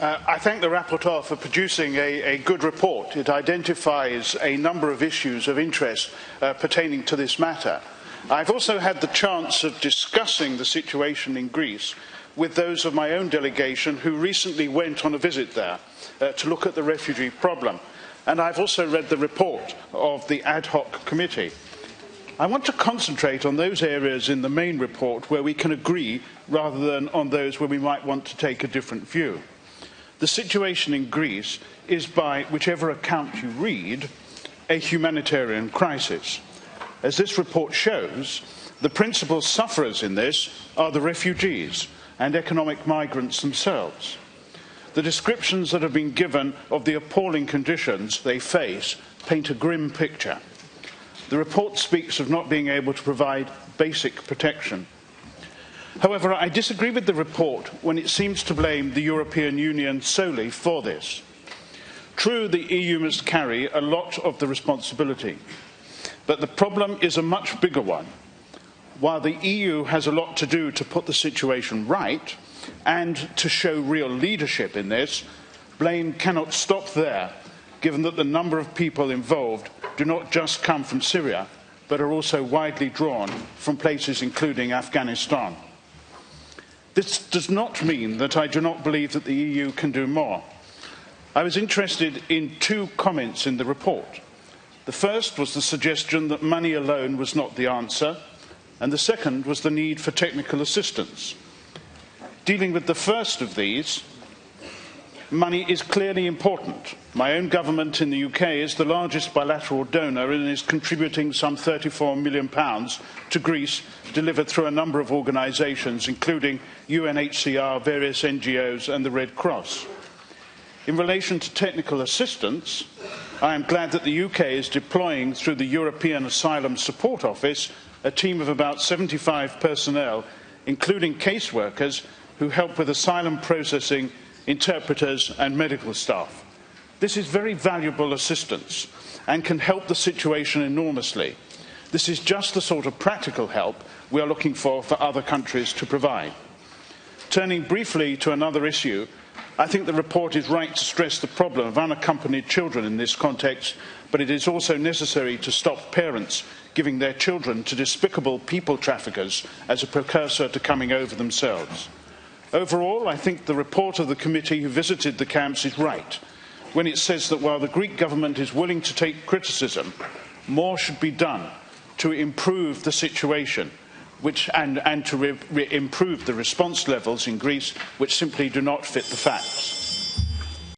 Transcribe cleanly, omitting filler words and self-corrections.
I thank the rapporteur for producing a good report. It identifies a number of issues of interest pertaining to this matter. I've also had the chance of discussing the situation in Greece with those of my own delegation who recently went on a visit there to look at the refugee problem. And I've also read the report of the ad hoc committee. I want to concentrate on those areas in the main report where we can agree rather than on those where we might want to take a different view. The situation in Greece is, by whichever account you read, a humanitarian crisis. As this report shows, the principal sufferers in this are the refugees and economic migrants themselves. The descriptions that have been given of the appalling conditions they face paint a grim picture. The report speaks of not being able to provide basic protection. However, I disagree with the report when it seems to blame the European Union solely for this. True, the EU must carry a lot of the responsibility, but the problem is a much bigger one. While the EU has a lot to do to put the situation right and to show real leadership in this, blame cannot stop there, given that the number of people involved do not just come from Syria, but are also widely drawn from places including Afghanistan. This does not mean that I do not believe that the EU can do more. I was interested in two comments in the report. The first was the suggestion that money alone was not the answer, and the second was the need for technical assistance. Dealing with the first of these, money is clearly important. My own government in the UK is the largest bilateral donor and is contributing some £34 million to Greece, delivered through a number of organisations, including UNHCR, various NGOs and the Red Cross. In relation to technical assistance, I am glad that the UK is deploying through the European Asylum Support Office a team of about 75 personnel, including caseworkers who help with asylum processing, interpreters and medical staff. This is very valuable assistance and can help the situation enormously. This is just the sort of practical help we are looking for other countries to provide. Turning briefly to another issue, I think the report is right to stress the problem of unaccompanied children in this context, but it is also necessary to stop parents giving their children to despicable people traffickers as a precursor to coming over themselves. Overall, I think the report of the committee who visited the camps is right when it says that while the Greek government is willing to take criticism, more should be done to improve the situation and to improve the response levels in Greece, which simply do not fit the facts.